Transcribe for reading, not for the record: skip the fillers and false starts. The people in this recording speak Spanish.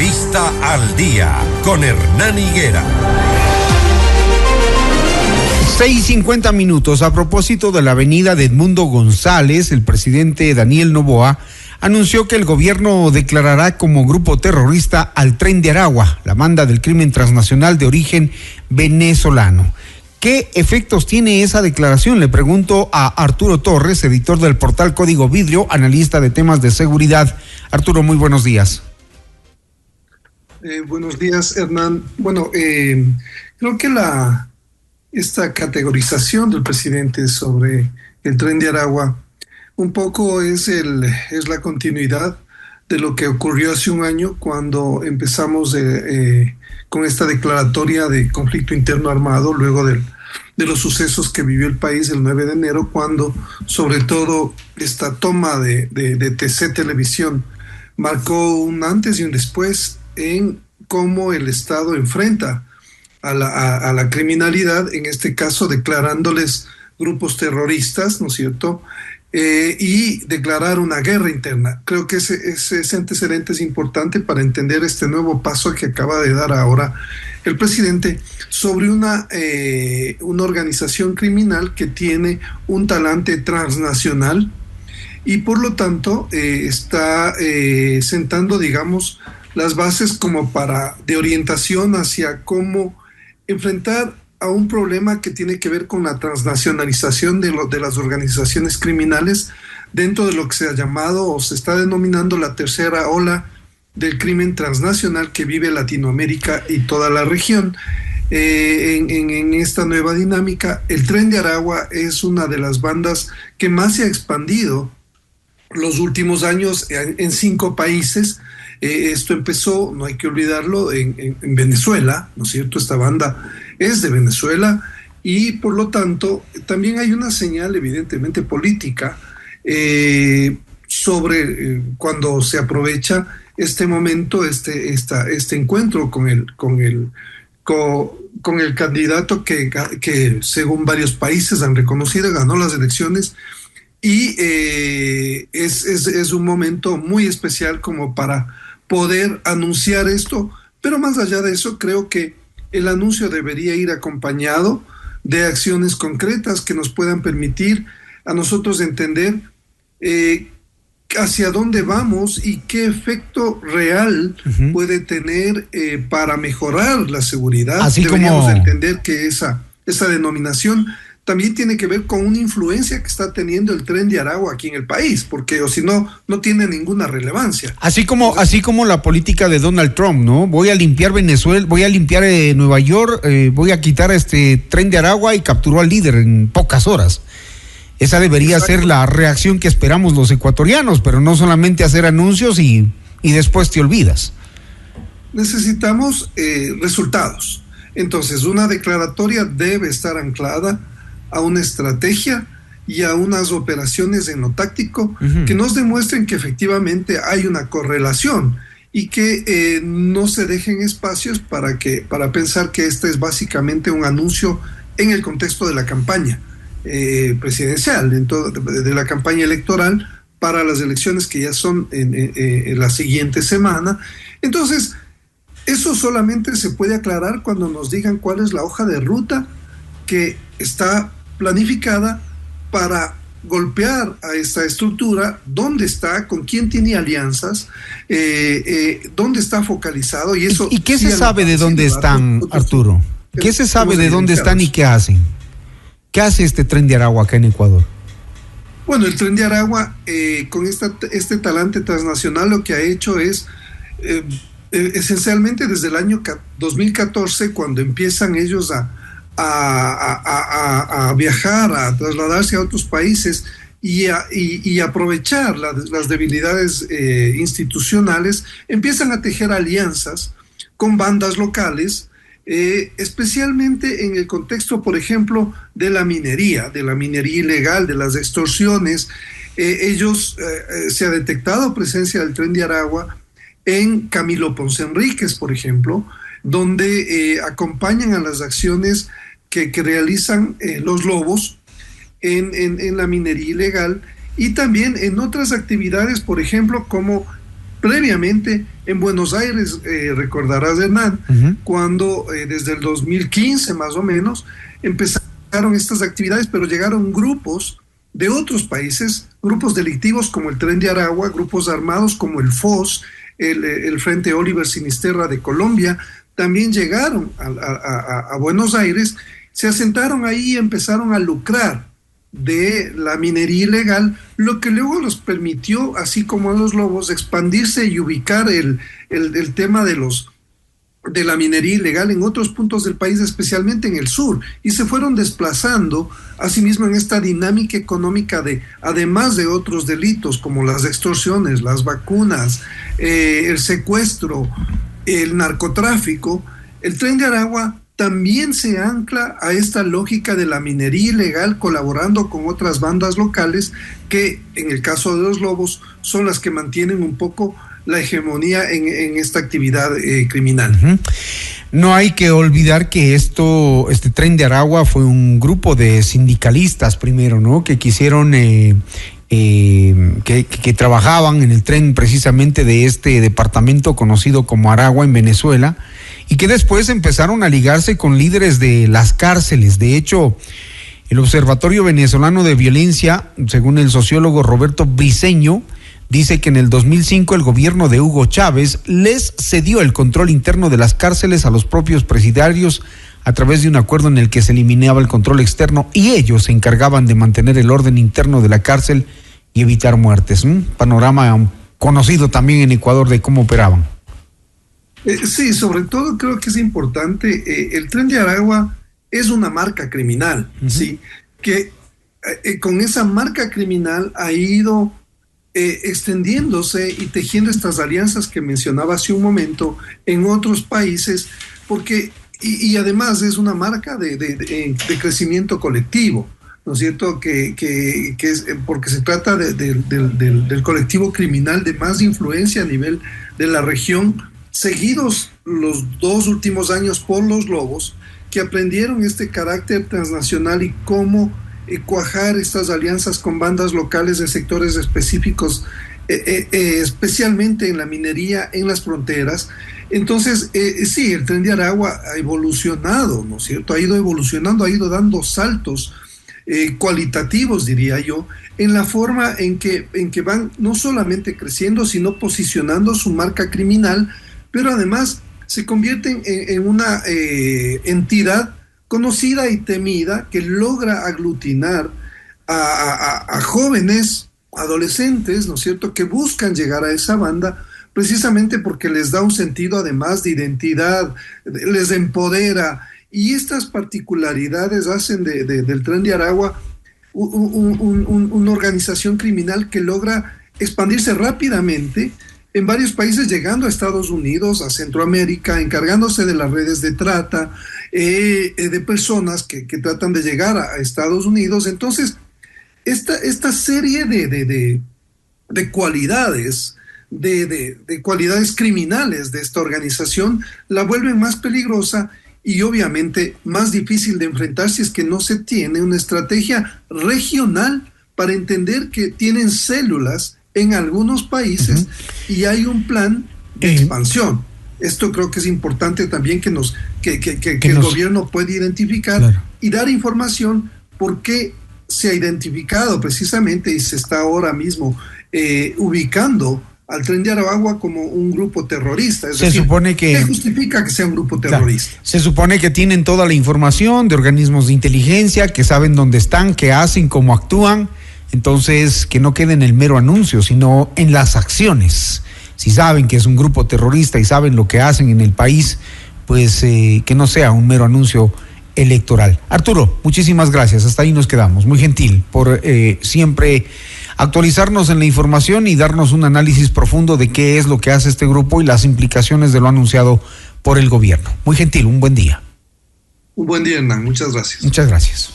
Entrevista al Día con Hernán Higuera. 6:50. A propósito de la avenida de Edmundo González, el presidente Daniel Noboa anunció que el gobierno declarará como grupo terrorista al Tren de Aragua, la banda del crimen transnacional de origen venezolano. ¿Qué efectos tiene esa declaración? Le pregunto a Arturo Torres, editor del portal Código Vidrio, analista de temas de seguridad. Arturo, muy buenos días. Buenos días, Hernán. Bueno, creo que esta categorización del presidente sobre el Tren de Aragua un poco es la continuidad de lo que ocurrió hace un año cuando empezamos con esta declaratoria de conflicto interno armado luego de los sucesos que vivió el país el 9 de enero, cuando sobre todo esta toma de TC Televisión marcó un antes y un después en cómo el Estado enfrenta a la criminalidad, en este caso declarándoles grupos terroristas, ¿no es cierto?, y declarar una guerra interna. Creo que ese antecedente es importante para entender este nuevo paso que acaba de dar ahora el presidente sobre una organización criminal que tiene un talante transnacional y por lo tanto está sentando, digamos, las bases como de orientación hacia cómo enfrentar a un problema que tiene que ver con la transnacionalización de las organizaciones criminales dentro de lo que se ha llamado o se está denominando la tercera ola del crimen transnacional que vive Latinoamérica y toda la región. En esta nueva dinámica, el Tren de Aragua es una de las bandas que más se ha expandido los últimos años en 5 países. Esto empezó, no hay que olvidarlo, en Venezuela, ¿no es cierto? Esta banda es de Venezuela y por lo tanto también hay una señal evidentemente política sobre cuando se aprovecha este momento, este encuentro con el candidato que según varios países han reconocido ganó las elecciones y es un momento muy especial como para poder anunciar esto, pero más allá de eso creo que el anuncio debería ir acompañado de acciones concretas que nos puedan permitir a nosotros entender hacia dónde vamos y qué efecto real puede tener para mejorar la seguridad. Deberíamos entender que esa denominación también tiene que ver con una influencia que está teniendo el Tren de Aragua aquí en el país, porque o si no tiene ninguna relevancia. Así como la política de Donald Trump, ¿no? Voy a limpiar Venezuela, voy a limpiar Nueva York, voy a quitar este Tren de Aragua y capturó al líder en pocas horas. Esa debería ser la reacción que esperamos los ecuatorianos, pero no solamente hacer anuncios y después te olvidas. Necesitamos resultados. Entonces, una declaratoria debe estar anclada a una estrategia y a unas operaciones en lo táctico que nos demuestren que efectivamente hay una correlación y que no se dejen espacios para pensar que este es básicamente un anuncio en el contexto de la campaña presidencial, de la campaña electoral para las elecciones que ya son en la siguiente semana. Entonces, eso solamente se puede aclarar cuando nos digan cuál es la hoja de ruta que está planificada para golpear a esta estructura, dónde está, con quién tiene alianzas, dónde está focalizado y eso. ¿Y qué se sabe de dónde están, Arturo? ¿Qué se sabe de dónde están y qué hacen? ¿Qué hace este Tren de Aragua acá en Ecuador? Bueno, el Tren de Aragua con este talante transnacional lo que ha hecho es esencialmente desde el año 2014, cuando empiezan ellos a viajar, a trasladarse a otros países y aprovechar las debilidades institucionales, empiezan a tejer alianzas con bandas locales, especialmente en el contexto, por ejemplo, de la minería ilegal, de las extorsiones. Ellos se ha detectado presencia del Tren de Aragua en Camilo Ponce Enríquez, por ejemplo, donde acompañan a las acciones que realizan los lobos en la minería ilegal y también en otras actividades, por ejemplo, como previamente en Buenos Aires, recordarás, Hernán, cuando desde el 2015 más o menos empezaron estas actividades, pero llegaron grupos de otros países, grupos delictivos como el Tren de Aragua, grupos armados como el FOS, el Frente Oliver Sinisterra de Colombia, también llegaron a Buenos Aires, se asentaron ahí y empezaron a lucrar de la minería ilegal, lo que luego los permitió, así como a los lobos, expandirse y ubicar el tema de la minería ilegal en otros puntos del país, especialmente en el sur, y se fueron desplazando asimismo en esta dinámica económica además de otros delitos como las extorsiones, las vacunas, el secuestro, el narcotráfico. El Tren de Aragua también se ancla a esta lógica de la minería ilegal, colaborando con otras bandas locales que, en el caso de los lobos, son las que mantienen un poco la hegemonía en esta actividad criminal. No hay que olvidar que este Tren de Aragua fue un grupo de sindicalistas primero, ¿no? Que quisieron, que trabajaban en el tren precisamente de este departamento conocido como Aragua en Venezuela, y que después empezaron a ligarse con líderes de las cárceles. De hecho, el Observatorio Venezolano de Violencia, según el sociólogo Roberto Briceño, dice que en el 2005 el gobierno de Hugo Chávez les cedió el control interno de las cárceles a los propios presidiarios a través de un acuerdo en el que se eliminaba el control externo y ellos se encargaban de mantener el orden interno de la cárcel y evitar muertes. Un panorama conocido también en Ecuador de cómo operaban. Sí, sobre todo creo que es importante, el Tren de Aragua es una marca criminal, ¿sí? Que con esa marca criminal ha ido extendiéndose y tejiendo estas alianzas que mencionaba hace un momento en otros países, porque y además es una marca de crecimiento colectivo, ¿no es cierto? Que es porque se trata del colectivo criminal de más influencia a nivel de la región, seguidos los 2 últimos años por los lobos, que aprendieron este carácter transnacional y cómo cuajar estas alianzas con bandas locales de sectores específicos, especialmente en la minería, en las fronteras. Entonces, sí, el Tren de Aragua ha evolucionado, ¿no es cierto? Ha ido evolucionando, ha ido dando saltos cualitativos, diría yo, en la forma en que van no solamente creciendo, sino posicionando su marca criminal, pero además se convierten en una entidad conocida y temida que logra aglutinar a jóvenes, adolescentes, ¿no es cierto?, que buscan llegar a esa banda precisamente porque les da un sentido además de identidad, les empodera, y estas particularidades hacen del Tren de Aragua una organización criminal que logra expandirse rápidamente en varios países, llegando a Estados Unidos, a Centroamérica, encargándose de las redes de trata, de personas que tratan de llegar a Estados Unidos. Entonces, esta serie de cualidades, de cualidades criminales de esta organización, la vuelven más peligrosa y obviamente más difícil de enfrentar si es que no se tiene una estrategia regional para entender que tienen células en algunos países y hay un plan de expansión. Esto creo que es importante también que el gobierno pueda identificar y dar información, porque se ha identificado precisamente y se está ahora mismo ubicando al Tren de Aragua como un grupo terrorista. Es decir, supone que ¿qué justifica que sea un grupo terrorista? Se supone que tienen toda la información de organismos de inteligencia, que saben dónde están, qué hacen, cómo actúan. Entonces, que no quede en el mero anuncio, sino en las acciones. Si saben que es un grupo terrorista y saben lo que hacen en el país, pues que no sea un mero anuncio electoral. Arturo, muchísimas gracias. Hasta ahí nos quedamos. Muy gentil por siempre actualizarnos en la información y darnos un análisis profundo de qué es lo que hace este grupo y las implicaciones de lo anunciado por el gobierno. Muy gentil, un buen día. Un buen día, Hernán. Muchas gracias. Muchas gracias.